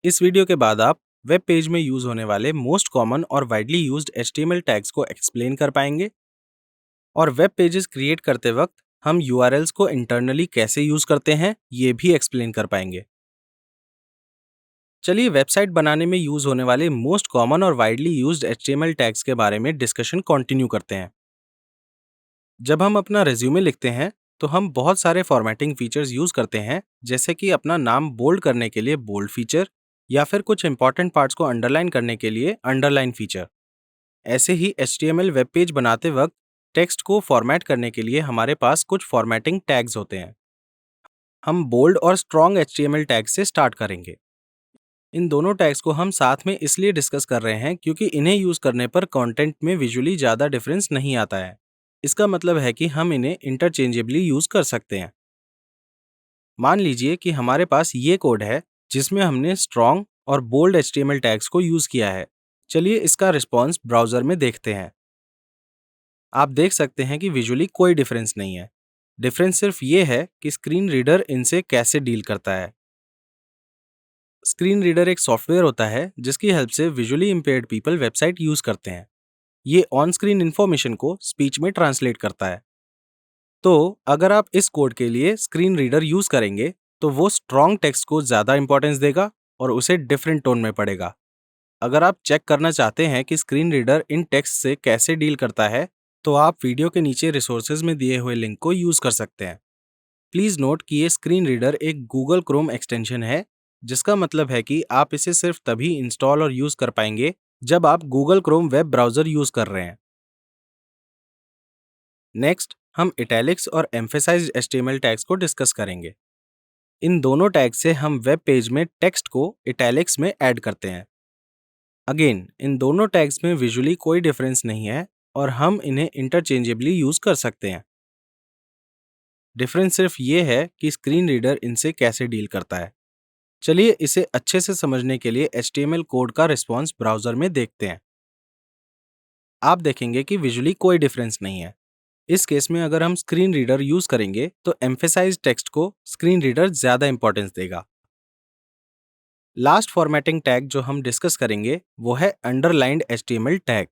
इस वीडियो के बाद आप वेब पेज में यूज होने वाले मोस्ट कॉमन और वाइडली यूज्ड HTML टैग्स को एक्सप्लेन कर पाएंगे और वेब पेजेस क्रिएट करते वक्त हम URLs को इंटरनली कैसे यूज करते हैं ये भी एक्सप्लेन कर पाएंगे। चलिए वेबसाइट बनाने में यूज होने वाले मोस्ट कॉमन और वाइडली यूज्ड HTML टैग्स के बारे में डिस्कशन कंटिन्यू करते हैं। जब हम अपना रिज्यूमे लिखते हैं तो हम बहुत सारे फॉर्मेटिंग फीचर्स यूज करते हैं, जैसे कि अपना नाम बोल्ड करने के लिए बोल्ड फीचर या फिर कुछ इंपॉर्टेंट पार्ट्स को अंडरलाइन करने के लिए अंडरलाइन फीचर। ऐसे ही HTML वेब पेज बनाते वक्त टेक्स्ट को फॉर्मेट करने के लिए हमारे पास कुछ फॉर्मेटिंग टैग्स होते हैं। हम बोल्ड और स्ट्रॉन्ग HTML टैग से स्टार्ट करेंगे। इन दोनों टैग्स को हम साथ में इसलिए डिस्कस कर रहे हैं क्योंकि इन्हें यूज करने पर कंटेंट में विजुअली ज़्यादा डिफरेंस नहीं आता है। इसका मतलब है कि हम इन्हें इंटरचेंजेबली यूज कर सकते हैं। मान लीजिए कि हमारे पास ये कोड है जिसमें हमने स्ट्रॉन्ग और बोल्ड HTML टैग्स को यूज किया है। चलिए इसका रिस्पॉन्स ब्राउजर में देखते हैं। आप देख सकते हैं कि विजुअली कोई डिफरेंस नहीं है। डिफरेंस सिर्फ ये है कि स्क्रीन रीडर इनसे कैसे डील करता है। स्क्रीन रीडर एक सॉफ्टवेयर होता है जिसकी हेल्प से visually impaired people website use करते हैं। ये ऑन स्क्रीन इंफॉर्मेशन को स्पीच में ट्रांसलेट करता है। तो अगर आप इस कोड के लिए स्क्रीन रीडर यूज करेंगे तो वो स्ट्रॉन्ग टेक्स्ट को ज़्यादा इंपॉर्टेंस देगा और उसे डिफरेंट टोन में पढ़ेगा। अगर आप चेक करना चाहते हैं कि स्क्रीन रीडर इन टेक्स्ट से कैसे डील करता है, तो आप वीडियो के नीचे रिसोर्सेज में दिए हुए लिंक को यूज कर सकते हैं। प्लीज नोट कि ये स्क्रीन रीडर एक गूगल क्रोम एक्सटेंशन है, जिसका मतलब है कि आप इसे सिर्फ तभी इंस्टॉल और यूज कर पाएंगे जब आप Google Chrome web browser use कर रहे हैं। नेक्स्ट हम इटैलिक्स और एम्फेसाइज्ड HTML टैग्स को डिस्कस करेंगे। इन दोनों टैग से हम वेब पेज में टेक्स्ट को इटैलिक्स में ऐड करते हैं। अगेन इन दोनों टैग्स में विजुअली कोई डिफरेंस नहीं है और हम इन्हें इंटरचेंजेबली यूज कर सकते हैं। डिफरेंस सिर्फ ये है कि स्क्रीन रीडर इनसे कैसे डील करता है। चलिए इसे अच्छे से समझने के लिए HTML कोड का रिस्पॉन्स ब्राउजर में देखते हैं। आप देखेंगे कि विजुअली कोई डिफरेंस नहीं है। इस केस में अगर हम स्क्रीन रीडर यूज करेंगे तो एम्फेसाइज टेक्स्ट को स्क्रीन रीडर ज्यादा इंपॉर्टेंस देगा। लास्ट फॉर्मेटिंग टैग जो हम डिस्कस करेंगे वो है अंडरलाइंड HTML टैग।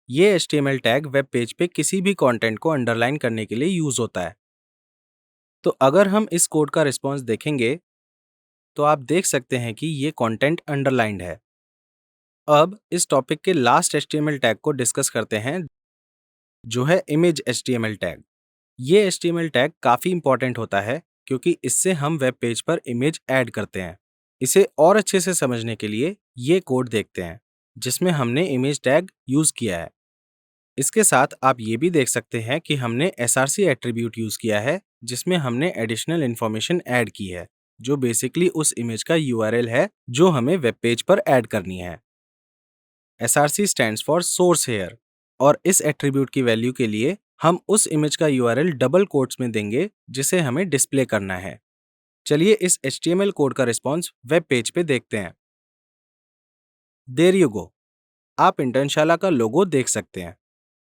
ये HTML टैग वेब पेज पे किसी भी कंटेंट को अंडरलाइन करने के लिए यूज होता है। तो अगर हम इस कोड का रिस्पॉन्स देखेंगे तो आप देख सकते हैं कि ये कंटेंट अंडरलाइंड है। अब इस टॉपिक के लास्ट HTML टैग को डिस्कस करते हैं, जो है इमेज HTML टैग। ये HTML टैग काफ़ी इंपॉर्टेंट होता है क्योंकि इससे हम वेब पेज पर इमेज ऐड करते हैं। इसे और अच्छे से समझने के लिए ये कोड देखते हैं जिसमें हमने इमेज टैग यूज किया है। इसके साथ आप ये भी देख सकते हैं कि हमने src एट्रीब्यूट यूज किया है जिसमें हमने एडिशनल इन्फॉर्मेशन ऐड की है, जो बेसिकली उस इमेज का URL है जो हमें वेब पेज पर ऐड करनी है। src stands for source here और इस एट्रीब्यूट की वैल्यू के लिए हम उस इमेज का URL डबल कोट्स में देंगे जिसे हमें डिस्प्ले करना है। चलिए इस HTML कोड का रिस्पॉन्स वेब पेज पे देखते हैं। देयर यू गो, आप इंटर्नशाला का लोगो देख सकते हैं।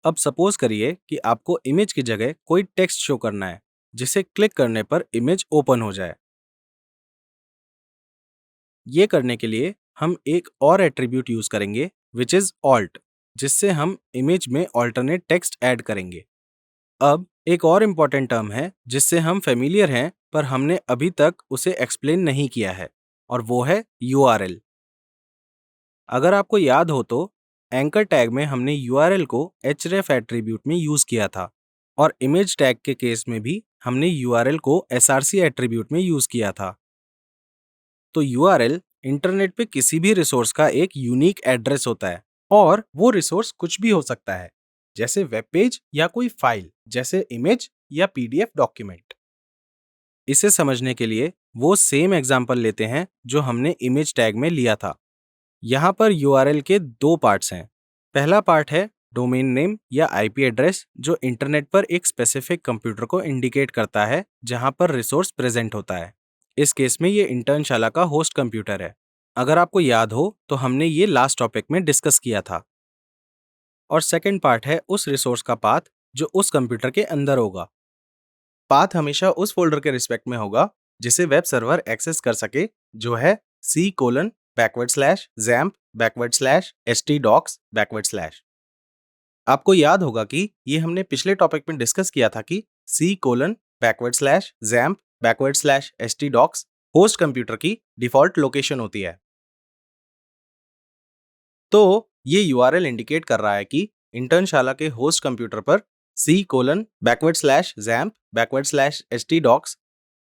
अब सपोज करिए कि आपको इमेज की जगह कोई टेक्स्ट शो करना है जिसे क्लिक करने पर इमेज ओपन हो जाए। ये करने के लिए हम एक और एट्रीब्यूट यूज करेंगे विच इज ऑल्ट, जिससे हम इमेज में ऑल्टरनेट टेक्स्ट ऐड करेंगे। अब एक और इम्पॉर्टेंट टर्म है जिससे हम फेमिलियर हैं पर हमने अभी तक उसे एक्सप्लेन नहीं किया है, और वो है URL। अगर आपको याद हो तो एंकर टैग में हमने URL को href एट्रीब्यूट में यूज किया था और इमेज टैग के केस में भी हमने URL को src एट्रीब्यूट में यूज किया था। तो URL इंटरनेट पे किसी भी रिसोर्स का एक यूनिक एड्रेस होता है और वो रिसोर्स कुछ भी हो सकता है, जैसे वेब पेज या कोई फाइल, जैसे इमेज या PDF डॉक्यूमेंट। इसे समझने के लिए वो सेम एग्जांपल लेते हैं जो हमने इमेज टैग में लिया था। यहाँ पर URL के दो पार्ट्स हैं। पहला पार्ट है डोमेन नेम या IP एड्रेस, जो इंटरनेट पर एक स्पेसिफिक कंप्यूटर को इंडिकेट करता है जहाँ पर रिसोर्स प्रेजेंट होता है। इस केस में ये इंटर्नशाला का होस्ट कंप्यूटर है। अगर आपको याद हो तो हमने ये लास्ट टॉपिक में डिस्कस किया था। और सेकंड पार्ट है उस रिसोर्स का पाथ जो उस कंप्यूटर के अंदर होगा। पाथ हमेशा उस फोल्डर के रिस्पेक्ट में होगा जिसे वेब सर्वर एक्सेस कर सके, जो है c:\\. /XAMPP/htdocs/. आपको याद होगा कि ये हमने पिछले टॉपिक में डिस्कस किया था कि C://XAMPP/htdocs होस्ट कंप्यूटर की डिफॉल्ट लोकेशन होती है। तो ये URL इंडिकेट कर रहा है कि इंटर्नशाला के होस्ट कंप्यूटर पर C://XAMPP/htdocs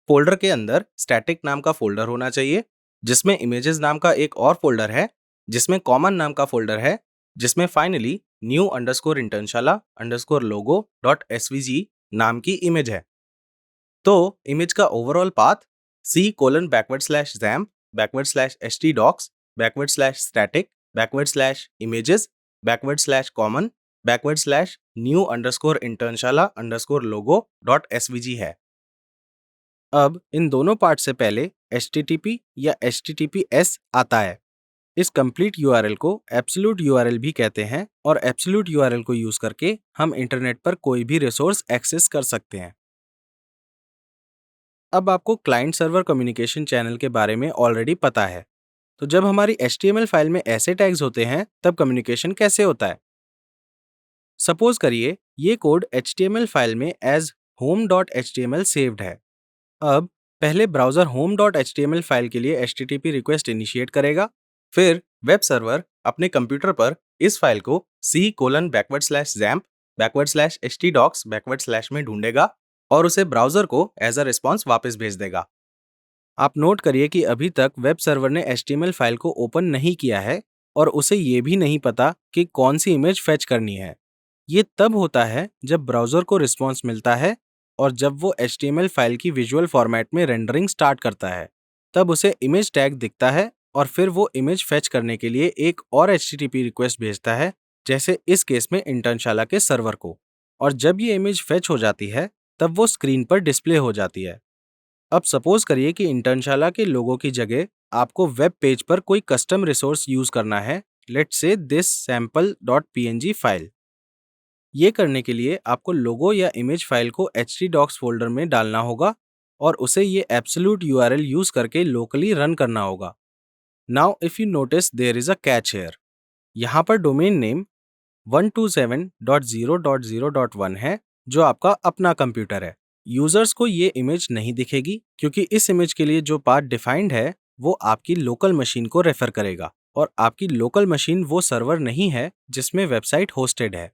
फोल्डर के अंदर स्टैटिक नाम का फोल्डर होना चाहिए, जिसमें इमेजेस नाम का एक और फोल्डर है, जिसमें कॉमन नाम का फोल्डर है, जिसमें फाइनली new_internashala_logo.svg नाम की इमेज है। तो इमेज का ओवरऑल पाथ C://XAMPP/static/static/images/static/new_internashala_logo.svg है। अब इन दोनों पार्ट से पहले HTTP या HTTPS आता है। इस कंप्लीट URL को एब्सोल्यूट URL भी कहते हैं और एब्सोल्यूट URL को यूज करके हम इंटरनेट पर कोई भी रिसोर्स एक्सेस कर सकते हैं। अब आपको क्लाइंट सर्वर कम्युनिकेशन चैनल के बारे में ऑलरेडी पता है। तो जब हमारी HTML फाइल में ऐसे टैग्स होते हैं तब कम्युनिकेशन कैसे होता है? सपोज करिए ये कोड HTML फाइल में एज home.html सेव्ड है। अब पहले ब्राउज़र home.html फाइल के लिए HTTP रिक्वेस्ट इनिशिएट करेगा, फिर वेब सर्वर अपने कंप्यूटर पर इस फाइल को C://XAMPP/htdocs/ में ढूंढेगा और उसे ब्राउज़र को एज अ रिस्पॉन्स वापस भेज देगा। आप नोट करिए कि अभी तक वेब सर्वर ने HTML फाइल को ओपन नहीं किया है और उसे ये भी नहीं पता कि कौन सी इमेज फेच करनी है। ये तब होता है जब ब्राउज़र को रिस्पॉन्स मिलता है और जब वो HTML फाइल की विजुअल फॉर्मेट में रेंडरिंग स्टार्ट करता है, तब उसे इमेज टैग दिखता है और फिर वो इमेज फेच करने के लिए एक और HTTP रिक्वेस्ट भेजता है, जैसे इस केस में इंटर्नशाला के सर्वर को। और जब ये इमेज फेच हो जाती है, तब वो स्क्रीन पर डिस्प्ले हो जाती है। अब सपोज करिए कि इंटर्नशाला के लोगो की जगह आपको वेब पेज पर कोई कस्टम रिसोर्स यूज करना है, let's say this sample.png file. ये करने के लिए आपको लोगो या इमेज फाइल को htdocs फोल्डर में डालना होगा और उसे ये एब्सोल्यूट URL यूज करके लोकली रन करना होगा। Now if you notice there is a catch here. यहाँ पर डोमेन नेम 127.0.0.1 है, जो आपका अपना कंप्यूटर है। यूजर्स को ये इमेज नहीं दिखेगी क्योंकि इस इमेज के लिए जो पाथ डिफाइंड है वो आपकी लोकल मशीन को रेफर करेगा और आपकी लोकल मशीन वो सर्वर नहीं है जिसमें वेबसाइट होस्टेड है।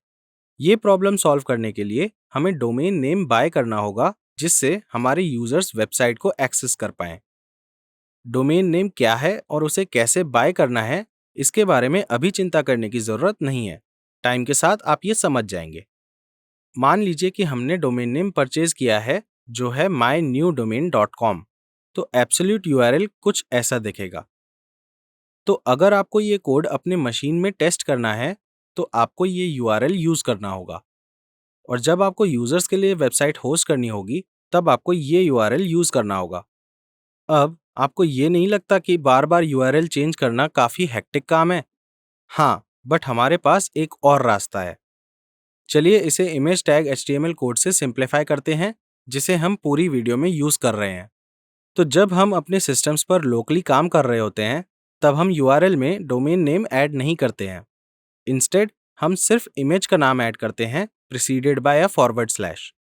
ये प्रॉब्लम सॉल्व करने के लिए हमें डोमेन नेम बाय करना होगा, जिससे हमारे यूजर्स वेबसाइट को एक्सेस कर पाएं। डोमेन नेम क्या है और उसे कैसे बाय करना है, इसके बारे में अभी चिंता करने की जरूरत नहीं है। टाइम के साथ आप ये समझ जाएंगे। मान लीजिए कि हमने डोमेन नेम परचेज किया है जो है mynewdomain.com। तो एब्सोल्यूट URL कुछ ऐसा दिखेगा। तो अगर आपको ये कोड अपने मशीन में टेस्ट करना है तो आपको ये URL यूज करना होगा, और जब आपको यूजर्स के लिए वेबसाइट होस्ट करनी होगी तब आपको ये URL यूज करना होगा। अब आपको ये नहीं लगता कि बार बार URL चेंज करना काफी हेक्टिक काम है? हाँ, बट हमारे पास एक और रास्ता है। चलिए इसे इमेज टैग HTML कोड से सिंप्लीफाई करते हैं, जिसे हम पूरी वीडियो में यूज कर रहे हैं। तो जब हम अपने सिस्टम्स पर लोकली काम कर रहे होते हैं, तब हम URL में डोमेन नेम ऐड नहीं करते हैं। इंस्टेड हम सिर्फ इमेज का नाम ऐड करते हैं preceded by a forward slash.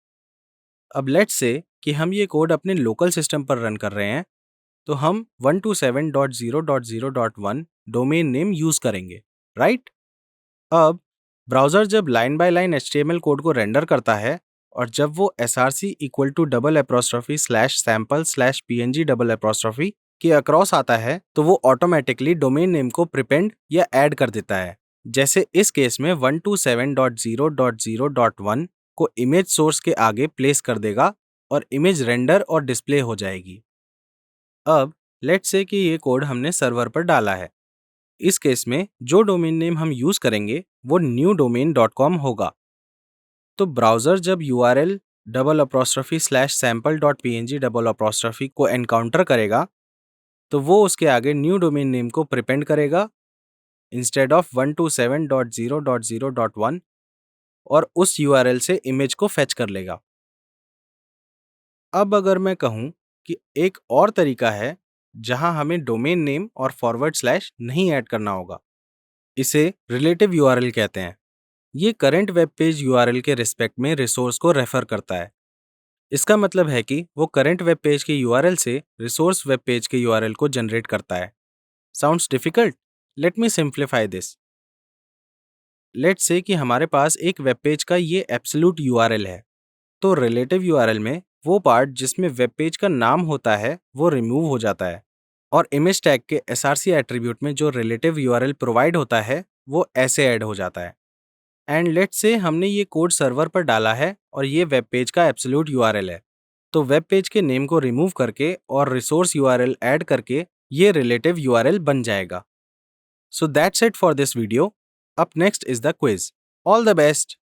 अब लेट्स से कि हम ये कोड अपने लोकल सिस्टम पर रन कर रहे हैं, तो हम 127.0.0.1 डोमेन नेम यूज करेंगे, राइट? अब ब्राउज़र जब line by line HTML code को रेंडर करता है और जब वो src=sample/png के अक्रॉस आता है, तो वो ऑटोमेटिकली डोमेन नेम को प्रिपेंड या ऐड कर देता है। जैसे इस केस में 127.0.0.1 को इमेज सोर्स के आगे प्लेस कर देगा और इमेज रेंडर और डिस्प्ले हो जाएगी। अब लेट्स से कि ये कोड हमने सर्वर पर डाला है। इस केस में जो डोमेन नेम हम यूज करेंगे वो newdomain.com होगा। तो ब्राउज़र जब URL $/sample.png को एनकाउंटर करेगा, तो वो उसके आगे न्यू डोमेन नेम को प्रिपेंड करेगा इंस्टेड ऑफ 127.0.0.1 और उस URL से इमेज को फेच कर लेगा। अब अगर मैं कहूं कि एक और तरीका है जहां हमें डोमेन नेम और फॉरवर्ड स्लैश नहीं ऐड करना होगा। इसे रिलेटिव यूआरएल कहते हैं। ये करंट वेब पेज यूआरएल के रिस्पेक्ट में रिसोर्स को रेफर करता है। इसका मतलब है कि वो करंट वेब पेज के यूआरएल से रिसोर्स वेब पेज के यूआरएल को जनरेट करता है। Sounds difficult? Let me simplify this. Let's say कि हमारे पास एक वेब पेज का ये एब्सोल्यूट यूआरएल है, तो रिलेटिव यूआरएल में वो पार्ट जिसमें वेब पेज का नाम होता है वो रिमूव हो जाता है, और इमेज टैग के src एट्रीब्यूट में जो रिलेटिव यूआरएल प्रोवाइड होता है वो ऐसे ऐड हो जाता है। एंड लेट्स से हमने ये कोड सर्वर पर डाला है और ये वेब पेज का एब्सोल्यूट यूआरएल है, तो वेब पेज के नेम को रिमूव करके और रिसोर्स यूआरएल ऐड करके ये रिलेटिव यूआरएल बन जाएगा। So that's it for this video. Up next is the quiz. All the best!